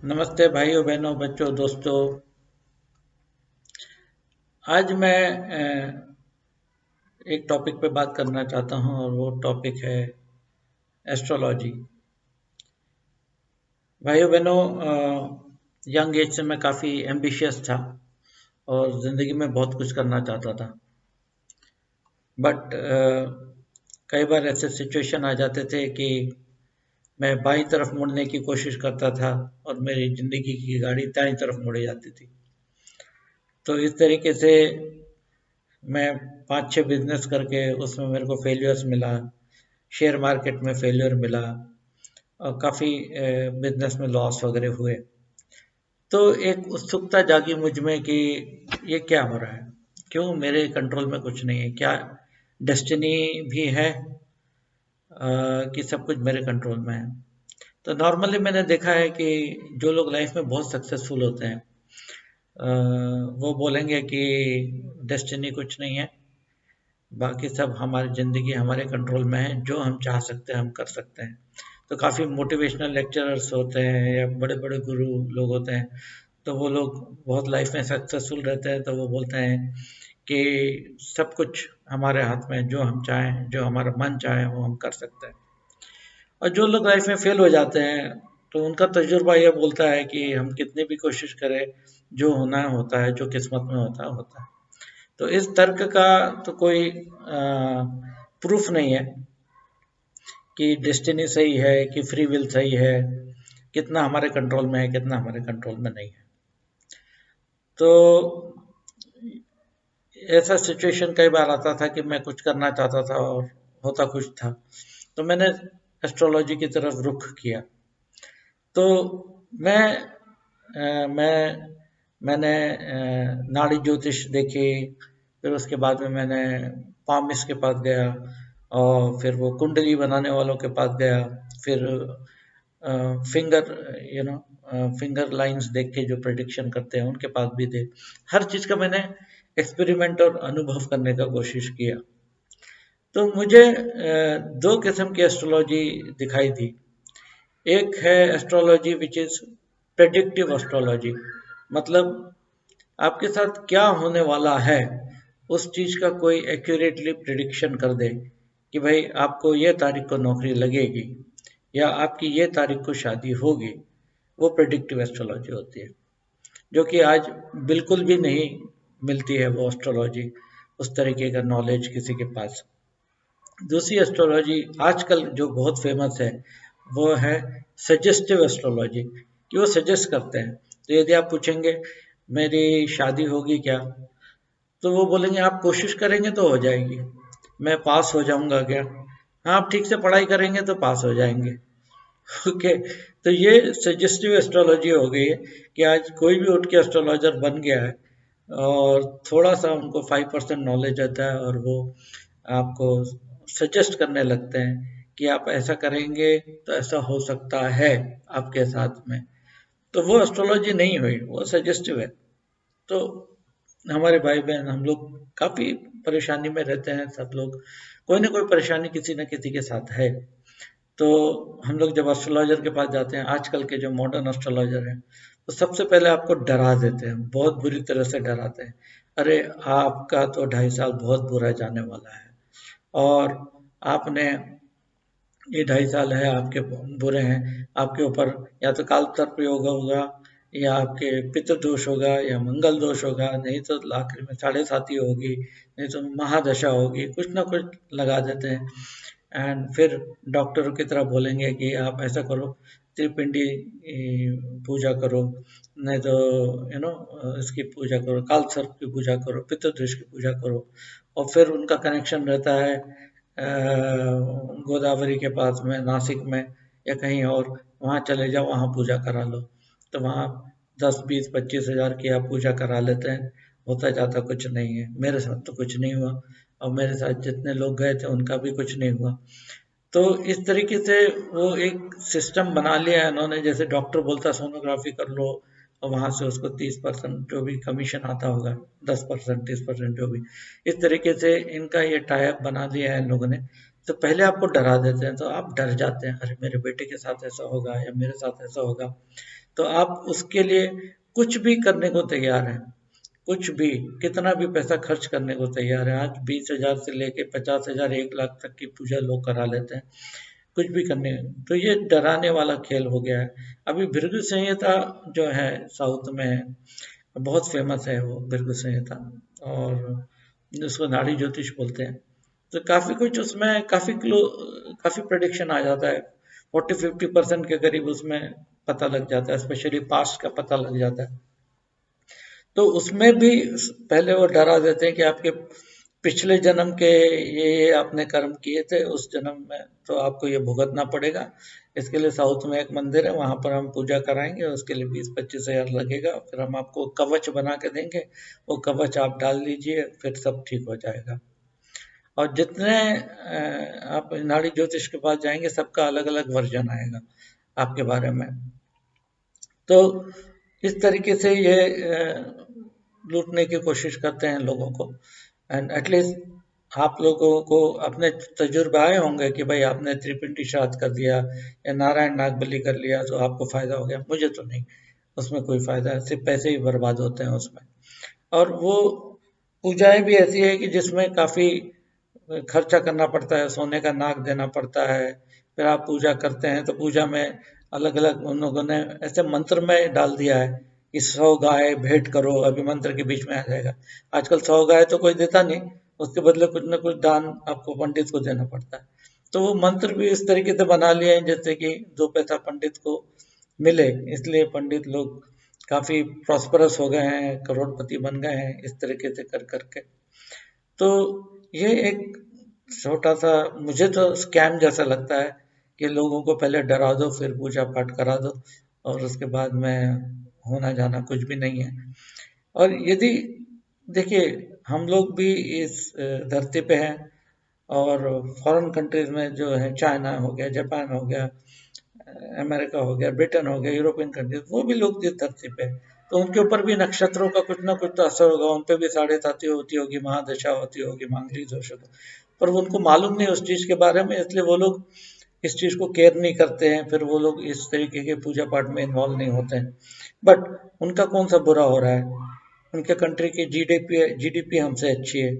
नमस्ते भाइयों बहनों बच्चों दोस्तों। आज मैं एक टॉपिक पे बात करना चाहता हूँ और वो टॉपिक है एस्ट्रोलॉजी। भाइयों बहनों, यंग एज से मैं काफ़ी एम्बिशियस था और ज़िंदगी में बहुत कुछ करना चाहता था। बट कई बार ऐसे सिचुएशन आ जाते थे कि मैं बाईं तरफ मुड़ने की कोशिश करता था और मेरी ज़िंदगी की गाड़ी दाईं तरफ मुड़ी जाती थी। तो इस तरीके से मैं 5-6 बिजनेस करके उसमें मेरे को फेलियर्स मिला, शेयर मार्केट में फेलियर मिला और काफ़ी बिजनेस में लॉस वगैरह हुए। तो एक उत्सुकता जागी मुझ में कि ये क्या हो रहा है, क्यों मेरे कंट्रोल में कुछ नहीं है, क्या डेस्टिनी भी है कि सब कुछ मेरे कंट्रोल में है। तो नॉर्मली मैंने देखा है कि जो लोग लाइफ में बहुत सक्सेसफुल होते हैं वो बोलेंगे कि डेस्टिनी कुछ नहीं है, बाकी सब हमारी ज़िंदगी हमारे कंट्रोल में है, जो हम चाह सकते हैं हम कर सकते हैं। तो काफ़ी मोटिवेशनल लेक्चरर्स होते हैं या बड़े बड़े गुरु लोग होते हैं, तो वो लोग बहुत लाइफ में सक्सेसफुल रहते हैं, तो वो बोलते हैं कि सब कुछ हमारे हाथ में है, जो हम चाहें, जो हमारा मन चाहे वो हम कर सकते हैं। और जो लोग लाइफ में फेल हो जाते हैं तो उनका तजुर्बा ये बोलता है कि हम कितनी भी कोशिश करें, जो होना होता है, जो किस्मत में होता है होता है। तो इस तर्क का तो कोई प्रूफ नहीं है कि डेस्टिनी सही है कि फ्री विल सही है, कितना हमारे कंट्रोल में है कितना हमारे कंट्रोल में नहीं है। तो ऐसा सिचुएशन कई बार आता था कि मैं कुछ करना चाहता था और होता कुछ था, तो मैंने एस्ट्रोलॉजी की तरफ रुख किया। तो मैं मैंने नाड़ी ज्योतिष देखी, फिर उसके बाद में मैंने पामिस के पास गया और फिर वो कुंडली बनाने वालों के पास गया, फिर फिंगर फिंगर लाइंस देख के जो प्रेडिक्शन करते हैं उनके पास भी थे। हर चीज़ का मैंने एक्सपेरिमेंट और अनुभव करने का कोशिश किया। तो मुझे दो किस्म की एस्ट्रोलॉजी दिखाई दी। एक है astrology which is predictive astrology, मतलब आपके साथ क्या होने वाला है उस चीज़ का कोई एक्यूरेटली प्रिडिक्शन कर दे कि भाई आपको ये तारीख को नौकरी लगेगी या आपकी ये तारीख को शादी होगी। वो प्रेडिक्टिव एस्ट्रोलॉजी होती है, जो कि आज बिल्कुल भी नहीं मिलती है वो एस्ट्रोलॉजी, उस तरीके का नॉलेज किसी के पास। दूसरी एस्ट्रोलॉजी आजकल जो बहुत फेमस है वो है सजेस्टिव एस्ट्रोलॉजी, कि वो सजेस्ट करते हैं। तो यदि आप पूछेंगे मेरी शादी होगी क्या, तो वो बोलेंगे आप कोशिश करेंगे तो हो जाएगी। मैं पास हो जाऊंगा क्या, हाँ आप ठीक से पढ़ाई करेंगे तो पास हो जाएंगे। ओके, तो ये सजेस्टिव एस्ट्रोलॉजी हो गई है कि आज कोई भी उठ के एस्ट्रोलॉजर बन गया है और थोड़ा सा उनको 5% नॉलेज आता है और वो आपको सजेस्ट करने लगते हैं कि आप ऐसा करेंगे तो ऐसा हो सकता है आपके साथ में। तो वो एस्ट्रोलॉजी नहीं हुई, वो सजेस्टिव है। तो हमारे भाई बहन हम लोग काफ़ी परेशानी में रहते हैं, सब लोग कोई ना कोई परेशानी किसी न किसी के साथ है। तो हम लोग जब एस्ट्रोलॉजर के पास जाते हैं, आजकल के जो मॉडर्न एस्ट्रोलॉजर हैं, तो सबसे पहले आपको डरा देते हैं, बहुत बुरी तरह से डराते हैं। अरे आपका तो 2.5 साल बहुत बुरा जाने वाला है और आपने ये 2.5 साल है आपके बुरे हैं, आपके ऊपर या तो काल सर्प योग होगा या आपके पितृ दोष होगा या मंगल दोष होगा, नहीं तो आखिर में 7.5 होगी, नहीं तो महादशा होगी, कुछ ना कुछ लगा देते हैं। एंड फिर डॉक्टरों की तरह बोलेंगे कि आप ऐसा करो, त्रिपिंडी पूजा करो, नहीं तो इसकी पूजा करो, काल सर्प की पूजा करो, पितृदोष की पूजा करो। और फिर उनका कनेक्शन रहता है गोदावरी के पास में, नासिक में या कहीं और, वहाँ चले जाओ, वहाँ पूजा करा लो। तो वहाँ 10, 20, 25 हज़ार की आप पूजा करा लेते हैं, होता जाता कुछ नहीं है। मेरे साथ तो कुछ नहीं हुआ और मेरे साथ जितने लोग गए थे उनका भी कुछ नहीं हुआ। तो इस तरीके से वो एक सिस्टम बना लिया है उन्होंने, जैसे डॉक्टर बोलता है सोनोग्राफी कर लो और वहाँ से उसको 30% जो भी कमीशन आता होगा, 10%, 30% जो भी, इस तरीके से इनका ये टाई अप बना दिया है इन लोगों ने तो पहले आपको डरा देते हैं, तो आप डर जाते हैं, अरे मेरे बेटे के साथ ऐसा होगा या मेरे साथ ऐसा होगा। तो आप उसके लिए कुछ भी करने को तैयार हैं, कुछ भी, कितना भी पैसा खर्च करने को तैयार है। आज 20,000 से लेके 50,000, 1 लाख तक की पूजा लोग करा लेते हैं, कुछ भी करने। तो ये डराने वाला खेल हो गया है। अभी भृगु संहिता जो है साउथ में है, बहुत फेमस है वो भृगु संहिता, और उसको नाड़ी ज्योतिष बोलते हैं। तो काफी कुछ उसमें, काफी प्रेडिक्शन आ जाता है, 40-50% के करीब उसमें पता लग जाता है, स्पेशली पास्ट का पता लग जाता है। तो उसमें भी पहले वो डरा देते हैं कि आपके पिछले जन्म के ये आपने कर्म किए थे, उस जन्म में तो आपको ये भुगतना पड़ेगा। इसके लिए साउथ में एक मंदिर है, वहां पर हम पूजा कराएंगे, उसके लिए 20-25 हजार लगेगा, फिर हम आपको कवच बना के देंगे, वो कवच आप डाल लीजिए, फिर सब ठीक हो जाएगा। और जितने आप नाड़ी ज्योतिष के पास जाएंगे, सबका अलग अलग वर्जन आएगा आपके बारे में। तो इस तरीके से ये लूटने की कोशिश करते हैं लोगों को। एंड एटलीस्ट आप लोगों को अपने तजुर्बे आए होंगे कि भाई आपने त्रिपिंडी श्राद्ध कर दिया या नारायण नाग बलि कर लिया तो आपको फायदा हो गया। मुझे तो नहीं, उसमें कोई फायदा है, सिर्फ पैसे ही बर्बाद होते हैं उसमें। और वो पूजाएं भी ऐसी है कि जिसमें काफी खर्चा करना पड़ता है, सोने का नाग देना पड़ता है। फिर आप पूजा करते हैं तो पूजा में अलग अलग उन लोगों ने ऐसे मंत्र में डाल दिया है कि 100 गाय भेंट करो, अभी मंत्र के बीच में आ जाएगा। आजकल 100 गाय तो कोई देता नहीं, उसके बदले कुछ ना कुछ दान आपको पंडित को देना पड़ता है। तो वो मंत्र भी इस तरीके से बना लिए हैं जैसे कि 2 पैसा पंडित को मिले, इसलिए पंडित लोग काफी प्रॉस्परस हो गए हैं, करोड़पति बन गए हैं इस तरीके से कर करके। तो ये एक छोटा सा, मुझे तो स्कैम जैसा लगता है कि लोगों को पहले डरा दो, फिर पूजा पाठ करा दो, और उसके बाद में होना जाना कुछ भी नहीं है। और यदि देखिए, हम लोग भी इस धरती पे हैं, और फॉरेन कंट्रीज में जो है, चाइना हो गया, जापान हो गया, अमेरिका हो गया, ब्रिटेन हो गया, यूरोपियन कंट्रीज, वो भी लोग जिस धरती पे, तो उनके ऊपर भी नक्षत्रों का कुछ ना कुछ तो असर होगा, उन पे भी साढ़े साती होती होगी, महादशा होती होगी, मांगलिक दोष होगा, पर वो उनको मालूम नहीं उस चीज के बारे में, इसलिए वो लोग इस चीज को केयर नहीं करते हैं, फिर वो लोग इस तरीके के पूजा पाठ में इन्वॉल्व नहीं होते हैं। बट उनका कौन सा बुरा हो रहा है? उनके कंट्री की जीडीपी हमसे अच्छी है,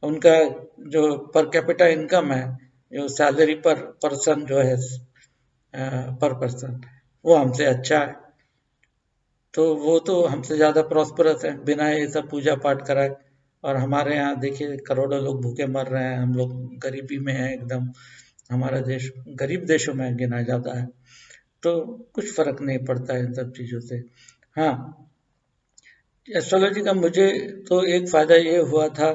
उनका जो पर कैपिटा इनकम है, जो सैलरी पर पर्सन जो है, पर पर्सन, वो हमसे अच्छा है। तो वो तो हमसे ज्यादा प्रॉस्परस है बिना ये सब पूजा पाठ कराए। और हमारे यहाँ देखिए करोड़ों लोग भूखे मर रहे हैं, हम लोग गरीबी में हैं एकदम, हमारा देश गरीब देशों में गिना जाता है। तो कुछ फर्क नहीं पड़ता है इन सब चीजों से। हाँ, एस्ट्रोलॉजी का मुझे तो एक फायदा ये हुआ था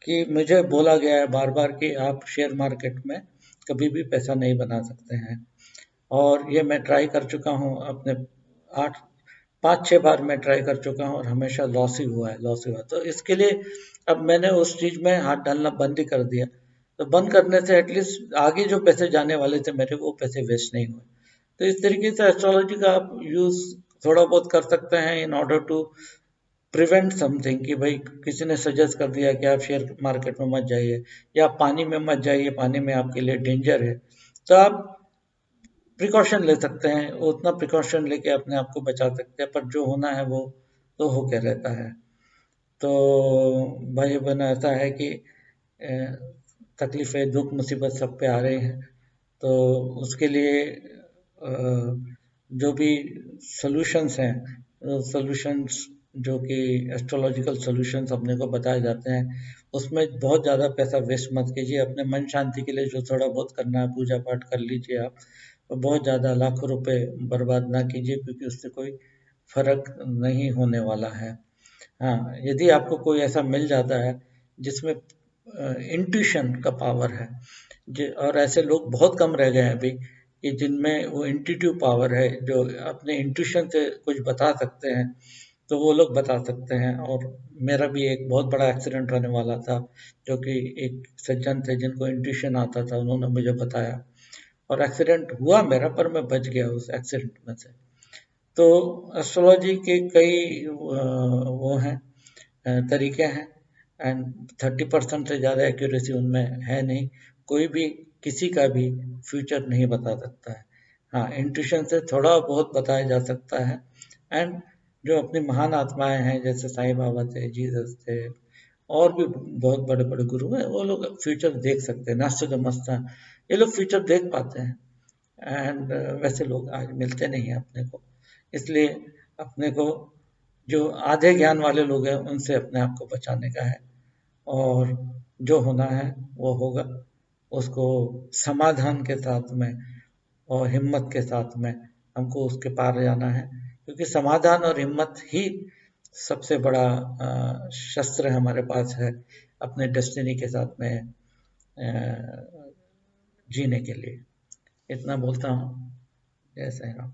कि मुझे बोला गया है बार बार कि आप शेयर मार्केट में कभी भी पैसा नहीं बना सकते हैं, और ये मैं ट्राई कर चुका हूँ अपने, आठ 5-6 बार मैं ट्राई कर चुका हूँ, और हमेशा लॉस ही हुआ है, लॉस ही हुआ है। तो इसके लिए अब मैंने उस चीज में हाथ डालना बंद ही कर दिया। तो बंद करने से एटलीस्ट आगे जो पैसे जाने वाले थे मेरे, वो पैसे वेस्ट नहीं हुए। तो इस तरीके से एस्ट्रोलॉजी का आप यूज थोड़ा बहुत कर सकते हैं in order to prevent something, कि भाई किसी ने सजेस्ट कर दिया कि आप शेयर मार्केट में मत जाइए, या पानी में मत जाइए, पानी में आपके लिए डेंजर है, तो आप प्रिकॉशन ले सकते हैं, उतना प्रिकॉशन लेके अपने आप को बचा सकते हैं, पर जो होना है वो तो होके रहता है। तो भाई बहन ऐसा है कि तकलीफें, दुख, मुसीबत सब पे आ रही हैं, तो उसके लिए जो भी सॉल्यूशंस हैं, सॉल्यूशंस जो कि एस्ट्रोलॉजिकल सॉल्यूशंस अपने को बताए जाते हैं, उसमें बहुत ज़्यादा पैसा वेस्ट मत कीजिए। अपने मन शांति के लिए जो थोड़ा बहुत करना है, पूजा पाठ कर लीजिए आप, बहुत ज़्यादा लाखों रुपए बर्बाद ना कीजिए, क्योंकि उससे कोई फर्क नहीं होने वाला है। हाँ, यदि आपको कोई ऐसा मिल जाता है जिसमें इंट्यूशन का पावर है, और ऐसे लोग बहुत कम रह गए हैं अभी कि जिनमें वो इंट्यूटिव पावर है, जो अपने इंट्यूशन से कुछ बता सकते हैं, तो वो लोग बता सकते हैं। और मेरा भी एक बहुत बड़ा एक्सीडेंट होने वाला था, जो कि एक सज्जन थे जिनको इंट्यूशन आता था, उन्होंने मुझे बताया, और एक्सीडेंट हुआ मेरा, पर मैं बच गया उस एक्सीडेंट में से। तो एस्ट्रोलॉजी के कई वो हैं, तरीके हैं, एंड 30% से ज़्यादा एक्यूरेसी उनमें है नहीं। कोई भी किसी का भी फ्यूचर नहीं बता सकता है। हाँ, इंट्यूशन से थोड़ा बहुत बताया जा सकता है। एंड जो अपनी महान आत्माएं हैं जैसे साईं बाबा थे, जीसस थे, और भी बहुत बड़े बड़े गुरु हैं, वो लोग फ्यूचर देख सकते हैं। नास्ट्राडामस था, ये लोग फ्यूचर देख पाते हैं। एंड वैसे लोग आज मिलते नहीं हैं अपने को। इसलिए अपने को जो आधे ज्ञान वाले लोग हैं उनसे अपने आप को बचाने का है, और जो होना है वो होगा। उसको समाधान के साथ में और हिम्मत के साथ में हमको उसके पार जाना है, क्योंकि समाधान और हिम्मत ही सबसे बड़ा शस्त्र हमारे पास है अपने डेस्टिनी के साथ में जीने के लिए। इतना बोलता हूँ। जय साईं राम।